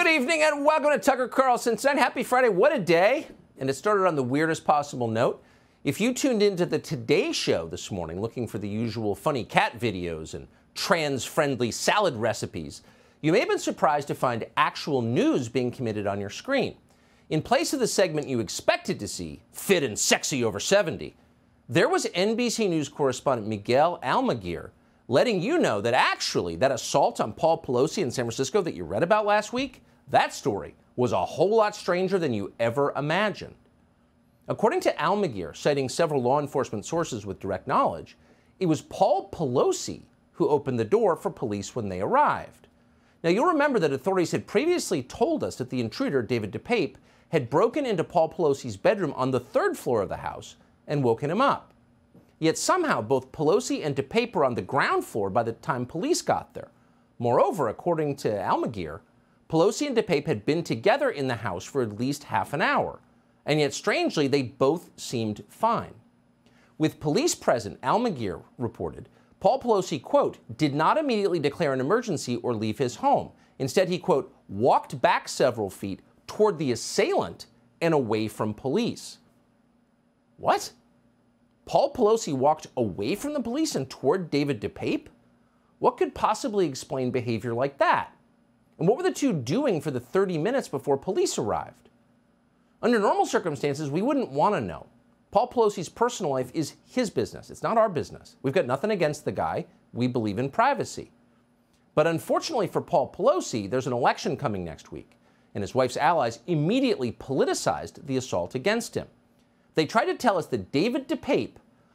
Good evening and welcome to Tucker Carlson Tonight. Happy Friday. What a day. And it started on the weirdest possible note. If you tuned into the Today Show this morning looking for the usual funny cat videos and trans-friendly salad recipes, you may have been surprised to find actual news being committed on your screen. In place of the segment you expected to see, fit and sexy over 70, there was NBC News correspondent Miguel Almaguer letting you know that actually that assault on Paul Pelosi in San Francisco that you read about last week, that story was a whole lot stranger than you ever imagined. According to Almaguer, citing several law enforcement sources with direct knowledge, it was Paul Pelosi who opened the door for police when they arrived. Now, you'll remember that authorities had previously told us that the intruder, David DePape, had broken into Paul Pelosi's bedroom on the third floor of the house and woken him up. Yet somehow both Pelosi and DePape were on the ground floor by the time police got there. Moreover, according to Almaguer, Pelosi and DePape had been together in the house for at least half an hour, and yet strangely they both seemed fine. With police present, Almaguer reported, Paul Pelosi, quote, did not immediately declare an emergency or leave his home. Instead, he, quote, walked back several feet toward the assailant and away from police. What? Paul Pelosi walked away from the police and toward David DePape? What could possibly explain behavior like that? And what were the two doing for the 30 minutes before police arrived? Under normal circumstances, we wouldn't want to know. Paul Pelosi's personal life is his business. It's not our business. We've got nothing against the guy. We believe in privacy. But unfortunately for Paul Pelosi, there's an election coming next week, and his wife's allies immediately politicized the assault against him. They tried to tell us that David DePape,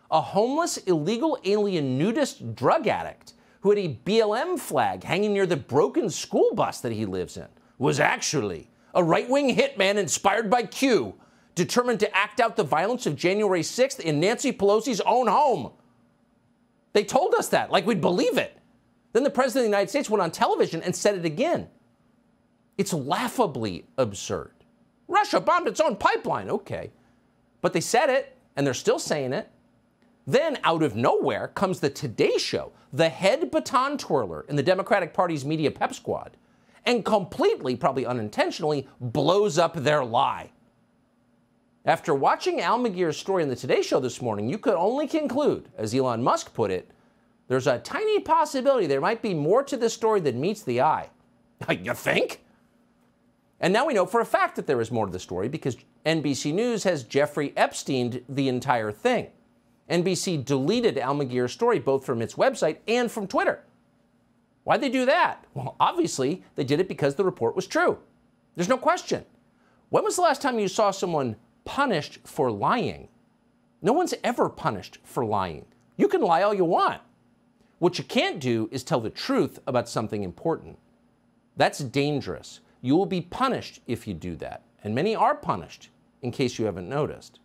a homeless, illegal alien nudist drug addict who had a BLM flag hanging near the broken school bus that he lives in, was actually a right-wing hitman inspired by Q, determined to act out the violence of January 6th in Nancy Pelosi's own home. They told us that, like we'd believe it. Then the President of the United States went on television and said it again. It's laughably absurd. Russia bombed its own pipeline, okay. But they said it, and they're still saying it. Then, out of nowhere, comes the Today Show, the head baton twirler in the Democratic Party's media pep squad, and completely, probably unintentionally, blows up their lie. After watching Almaguer's story in the Today Show this morning, you could only conclude, as Elon Musk put it, there's a tiny possibility there might be more to this story than meets the eye. You think? And now we know for a fact that there is more to the story because NBC News has Jeffrey Epsteined the entire thing. NBC deleted Almaguer's story both from its website and from Twitter. Why'd they do that? Well, obviously, they did it because the report was true. There's no question. When was the last time you saw someone punished for lying? No one's ever punished for lying. You can lie all you want. What you can't do is tell the truth about something important. That's dangerous. You will be punished if you do that. And many are punished, in case you haven't noticed.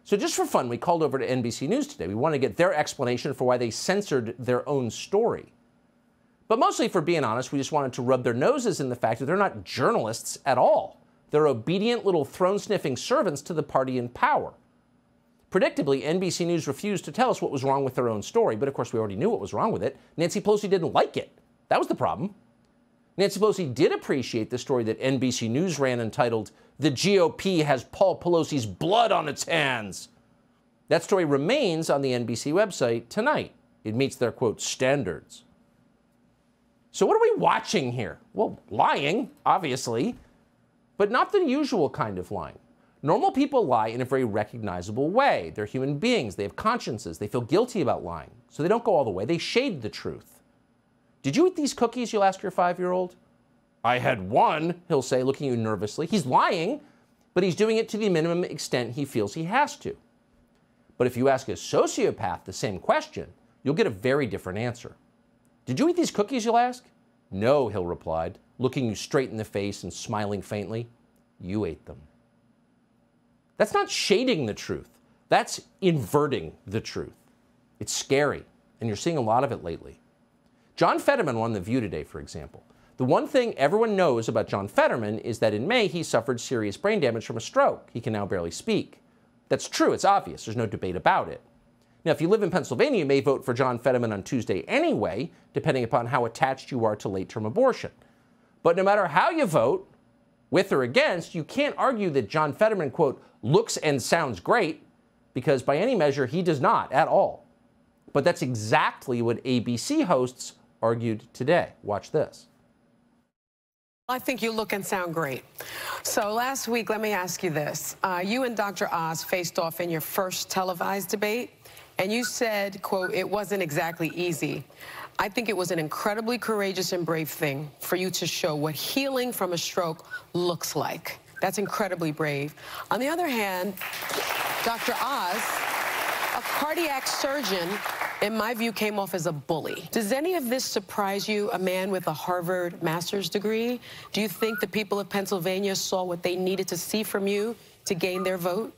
So just for fun, we called over to NBC News today. We want to get their explanation for why they censored their own story. But mostly, for being honest, we just wanted to rub their noses in the fact that they're not journalists at all. They're obedient little throne-sniffing servants to the party in power. Predictably, NBC News refused to tell us what was wrong with their own story, but of course we already knew what was wrong with it. Nancy Pelosi didn't like it. That was the problem. Nancy Pelosi did appreciate the story that NBC News ran entitled, "The GOP has Paul Pelosi's blood on its hands." That story remains on the NBC website tonight. It meets their, quote, standards. So what are we watching here? Well, lying, obviously, but not the usual kind of lying. Normal people lie in a very recognizable way. They're human beings. They have consciences. They feel guilty about lying. So they don't go all the way. They shade the truth. Did you eat these cookies, you'll ask your 5-year-old? I had one, he'll say, looking at you nervously. He's lying, but he's doing it to the minimum extent he feels he has to. But if you ask a sociopath the same question, you'll get a very different answer. Did you eat these cookies, you'll ask? No, he'll reply, looking you straight in the face and smiling faintly. You ate them. That's not shading the truth. That's inverting the truth. It's scary, and you're seeing a lot of it lately. John Fetterman won The View today, for example. The one thing everyone knows about John Fetterman is that in May, he suffered serious brain damage from a stroke. He can now barely speak. That's true. It's obvious. There's no debate about it. Now, if you live in Pennsylvania, you may vote for John Fetterman on Tuesday anyway, depending upon how attached you are to late-term abortion. But no matter how you vote, with or against, you can't argue that John Fetterman, quote, looks and sounds great, because by any measure, he does not at all. But that's exactly what ABC hosts argued today. Watch this. I think you look and sound great. So last week, let me ask you this. You and Dr. Oz faced off in your first televised debate, and you said, quote, it wasn't exactly easy. I think it was an incredibly courageous and brave thing for you to show what healing from a stroke looks like. That's incredibly brave. On the other hand, Dr. Oz, a cardiac surgeon, in my view, came off as a bully. Does any of this surprise you, a man with a Harvard master's degree? Do you think the people of Pennsylvania saw what they needed to see from you to gain their vote?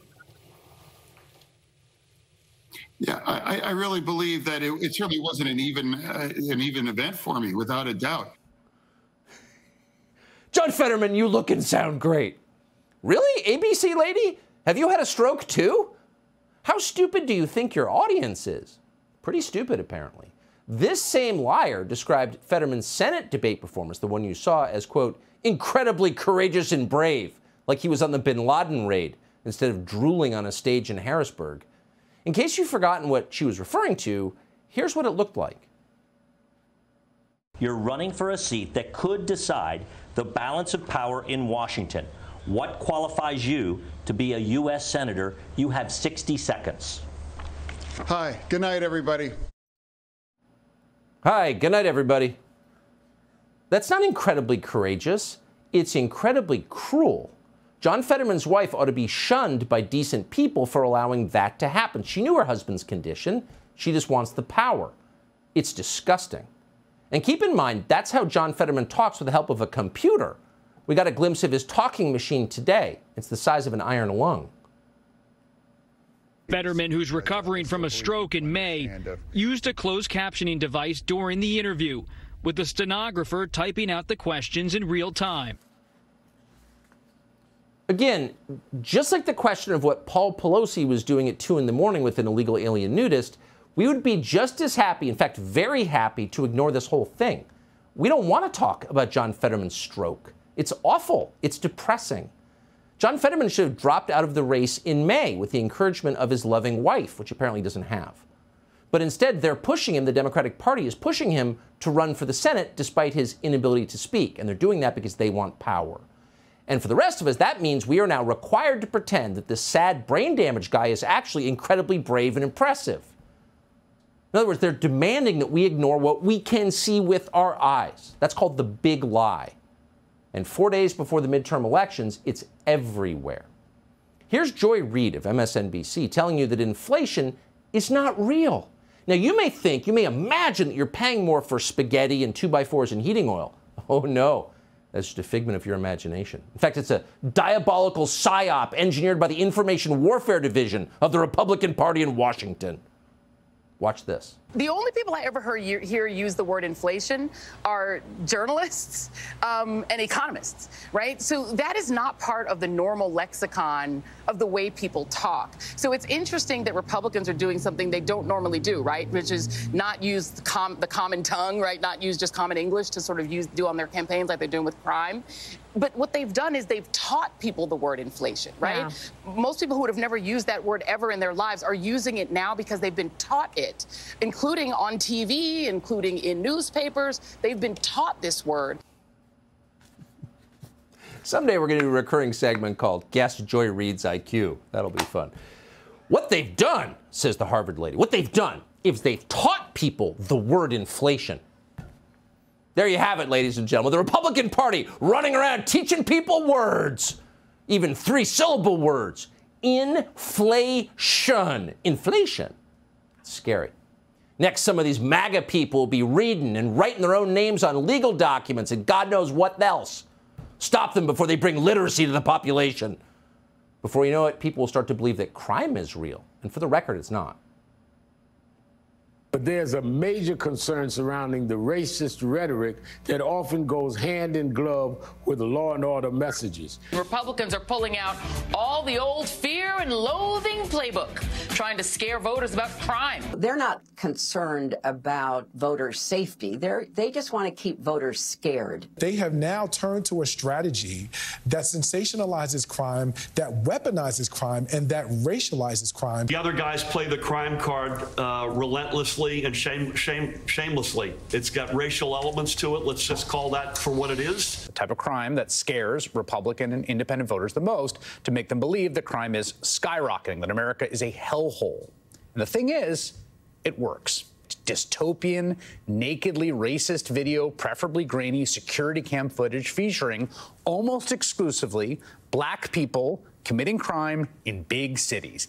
Yeah, I really believe that it certainly wasn't an even event for me, without a doubt. John Fetterman, you look and sound great. Really, ABC lady? Have you had a stroke too? How stupid do you think your audience is? Pretty stupid, apparently. This same liar described Fetterman's Senate debate performance, the one you saw, as, quote, incredibly courageous and brave, like he was on the bin Laden raid instead of drooling on a stage in Harrisburg. In case you've forgotten what she was referring to, here's what it looked like. You're running for a seat that could decide the balance of power in Washington. What qualifies you to be a U.S. Senator? You have 60 seconds. Hi, good night, everybody. Hi, good night, everybody. That's not incredibly courageous. It's incredibly cruel. John Fetterman's wife ought to be shunned by decent people for allowing that to happen. She knew her husband's condition. She just wants the power. It's disgusting. And keep in mind, that's how John Fetterman talks with the help of a computer. We got a glimpse of his talking machine today. It's the size of an iron lung. Fetterman, who's recovering from a stroke in May, used a closed captioning device during the interview, with the stenographer typing out the questions in real time. Again, just like the question of what Paul Pelosi was doing at 2 in the morning with an illegal alien nudist, we would be just as happy, in fact, very happy, to ignore this whole thing. We don't want to talk about John Fetterman's stroke. It's awful. It's depressing. John Fetterman should have dropped out of the race in May with the encouragement of his loving wife, which apparently he doesn't have. But instead, they're pushing him, the Democratic Party is pushing him to run for the Senate despite his inability to speak. And they're doing that because they want power. And for the rest of us, that means we are now required to pretend that this sad brain damage guy is actually incredibly brave and impressive. In other words, they're demanding that we ignore what we can see with our eyes. That's called the big lie. And 4 days before the midterm elections, it's everywhere. Here's Joy Reid of MSNBC telling you that inflation is not real. Now, you may imagine that you're paying more for spaghetti and 2x4s and heating oil. Oh, no. That's just a figment of your imagination. In fact, it's a diabolical psyop engineered by the Information Warfare Division of the Republican Party in Washington. Watch this. The only people I ever hear use the word inflation are journalists and economists, right? So that is not part of the normal lexicon of the way people talk. So it's interesting that Republicans are doing something they don't normally do, right? Which is not use the common tongue, right? Not use just common English to sort of do on their campaigns like they're doing with crime. But what they've done is they've taught people the word inflation, right? Yeah. Most people who would have never used that word ever in their lives are using it now because they've been taught it, including on TV, including in newspapers. They've been taught this word. Someday we're going to do a recurring segment called Guess Joy Reid's IQ. That'll be fun. What they've done, says the Harvard lady, what they've done is they've taught people the word inflation. There you have it, ladies and gentlemen. The Republican Party running around teaching people words, even 3-syllable words. Inflation. Inflation. It's scary. Next, some of these MAGA people will be reading and writing their own names on legal documents and God knows what else. Stop them before they bring literacy to the population. Before you know it, people will start to believe that crime is real. And for the record, it's not. But there's a major concern surrounding the racist rhetoric that often goes hand in glove with law and order messages. Republicans are pulling out all the old fear and loathing playbook, trying to scare voters about crime. They're not concerned about voter safety. They just want to keep voters scared. They have now turned to a strategy that sensationalizes crime, that weaponizes crime, and that racializes crime. The other guys play the crime card relentlessly and shamelessly. It's got racial elements to it. Let's just call that for what it is. The type of crime that scares Republican and independent voters the most, to make them believe that crime is skyrocketing, that America is a hellhole. And the thing is, it works. Dystopian, nakedly racist video, preferably grainy security cam footage featuring almost exclusively black people committing crime in big cities.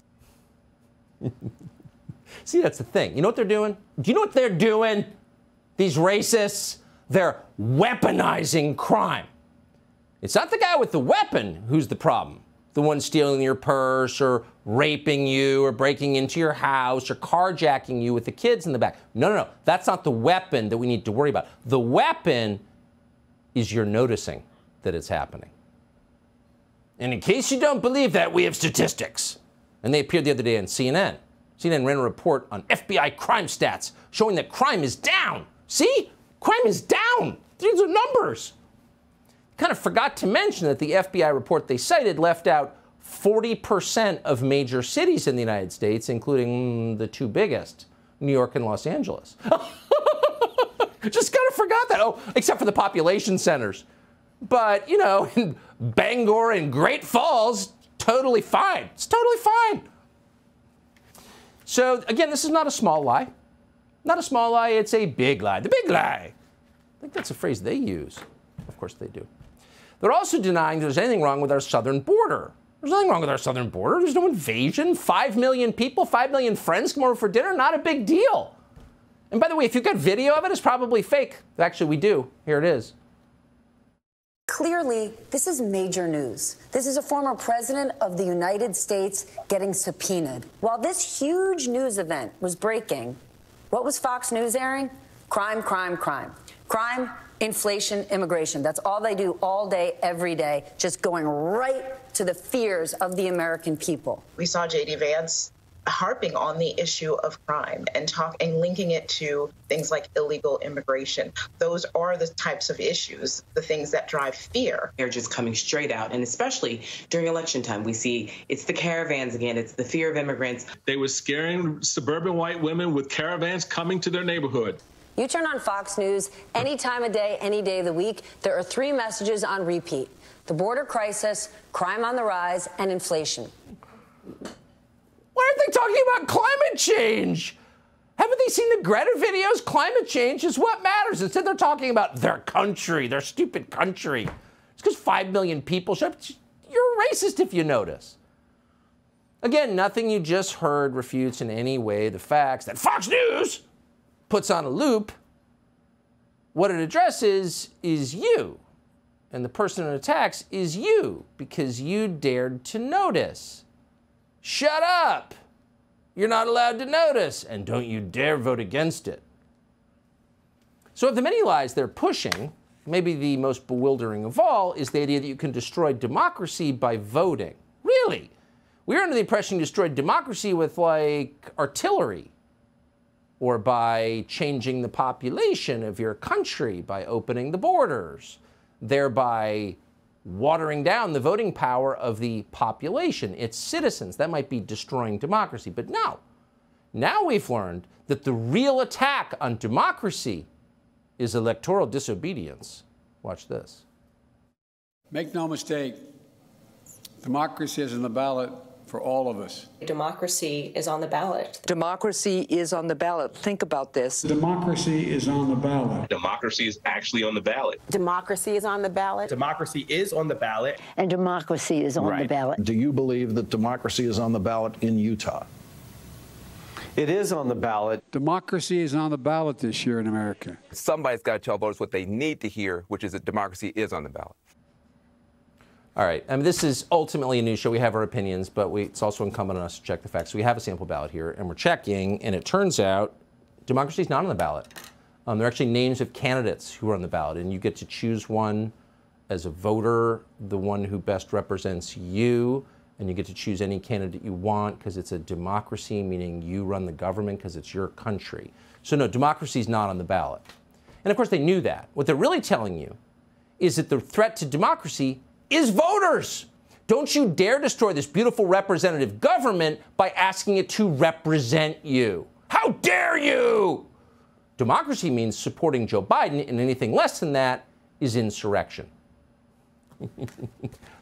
See, that's the thing. You know what they're doing? Do you know what they're doing? These racists, they're weaponizing crime. It's not the guy with the weapon who's the problem. The one stealing your purse or raping you or breaking into your house or carjacking you with the kids in the back. No. That's not the weapon that we need to worry about. The weapon is you're noticing that it's happening. And in case you don't believe that, we have statistics. And they appeared the other day on CNN. CNN ran a report on FBI crime stats showing that crime is down. See? Crime is down. These are numbers. Kind of forgot to mention that the FBI report they cited left out 40% of major cities in the United States, including the two biggest, New York and Los Angeles. Just kind of forgot that. Oh, except for the population centers. But, you know, in Bangor and Great Falls, totally fine. It's totally fine. So, again, this is not a small lie. Not a small lie, it's a big lie. The big lie. I think that's a phrase they use. Of course they do. They're also denying there's anything wrong with our southern border. There's nothing wrong with our southern border. There's no invasion. 5 million people, 5 million friends come over for dinner. Not a big deal. And by the way, if you've got video of it, it's probably fake. Actually, we do. Here it is. Clearly, this is major news. This is a former president of the United States getting subpoenaed. While this huge news event was breaking, what was Fox News airing? Crime, crime, crime. Crime, inflation, immigration. That's all they do all day, every day, just going right to the fears of the American people. We saw J.D. Vance harping on the issue of crime and linking it to things like illegal immigration. Those are the types of issues, the things that drive fear. They're just coming straight out, and especially during election time, we see it's the caravans again, it's the fear of immigrants. They were scaring suburban white women with caravans coming to their neighborhood. You turn on Fox News any time of day, any day of the week, there are 3 messages on repeat: the border crisis, crime on the rise, and inflation. Why aren't they talking about climate change? Haven't they seen the Greta videos? Climate change is what matters. Instead, they're talking about their country, their stupid country. It's because 5 million people show up. You're a racist if you notice. Again, nothing you just heard refutes in any way the facts that Fox News puts on a loop. What it addresses is you. And the person it attacks is you because you dared to notice. Shut up! You're not allowed to notice, and don't you dare vote against it. So of the many lies they're pushing, maybe the most bewildering of all is the idea that you can destroy democracy by voting. Really? We were under the impression you destroyed democracy with, like, artillery, or by changing the population of your country, by opening the borders, thereby watering down the voting power of the population, its citizens. That might be destroying democracy. But no. Now we've learned that the real attack on democracy is electoral disobedience. Watch this. Make no mistake, democracy is on the ballot for all of us. Democracy is on the ballot. Democracy is on the ballot. Think about this. Democracy is on the ballot. Democracy is actually on the ballot. Democracy is on the ballot. Democracy is on the ballot. And democracy is on the ballot. Do you believe that democracy is on the ballot in Utah? It is on the ballot. Democracy is on the ballot this year in America. Somebody's got to tell voters what they need to hear, which is that democracy is on the ballot. All right, this is ultimately a news show. We have our opinions, but it's also incumbent on us to check the facts. So we have a sample ballot here, and we're checking, and it turns out democracy is not on the ballot. There are actually names of candidates who are on the ballot, and you get to choose one as a voter, the one who best represents you, and you get to choose any candidate you want because it's a democracy, meaning you run the government because it's your country. So no, democracy is not on the ballot. And of course they knew that. What they're really telling you is that the threat to democracy is voters. Don't you dare destroy this beautiful representative government by asking it to represent you. How dare you? Democracy means supporting Joe Biden, and anything less than that is insurrection.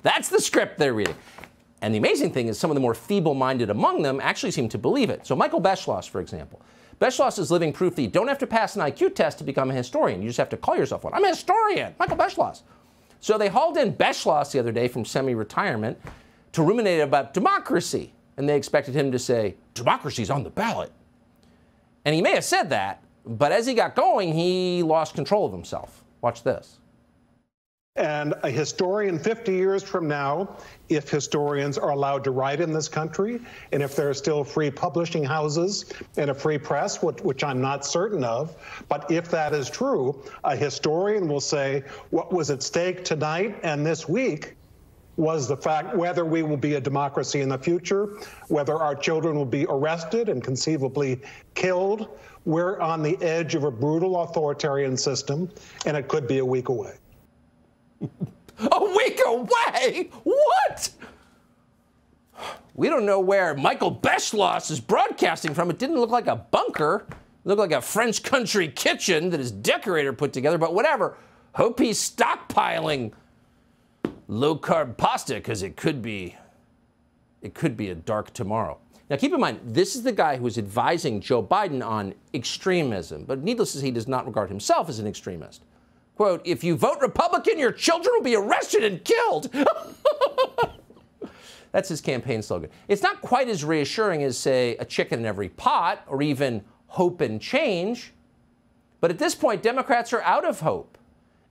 That's the script they're reading. And the amazing thing is some of the more feeble-minded among them actually seem to believe it. So Michael Beschloss, for example. Beschloss is living proof that you don't have to pass an IQ test to become a historian. You just have to call yourself one. I'm a historian, Michael Beschloss. So they hauled in Beschloss the other day from semi-retirement to ruminate about democracy. And they expected him to say, democracy's on the ballot. And he may have said that, but as he got going, he lost control of himself. Watch this. And a historian 50 years from now, if historians are allowed to write in this country, and if there are still free publishing houses and a free press, which I'm not certain of, but if that is true, a historian will say what was at stake tonight and this week was the fact whether we will be a democracy in the future, whether our children will be arrested and conceivably killed. We're on the edge of a brutal authoritarian system, and it could be a week away. A week away? What? We don't know where Michael Beschloss is broadcasting from. It didn't look like a bunker. It looked like a French country kitchen that his decorator put together, but whatever. Hope he's stockpiling low-carb pasta because it could be a dark tomorrow. Now, keep in mind, this is the guy who is advising Joe Biden on extremism, but needless to say, he does not regard himself as an extremist. Quote, if you vote Republican, your children will be arrested and killed. That's his campaign slogan. It's not quite as reassuring as, say, a chicken in every pot or even hope and change. But at this point, Democrats are out of hope.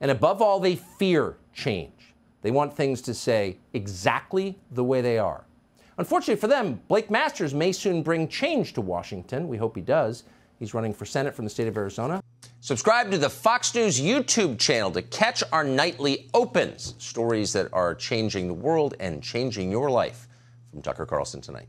And above all, they fear change. They want things to stay exactly the way they are. Unfortunately for them, Blake Masters may soon bring change to Washington. We hope he does. He's running for Senate from the state of Arizona. Subscribe to the Fox News YouTube channel to catch our nightly opens, stories that are changing the world and changing your life. From Tucker Carlson Tonight.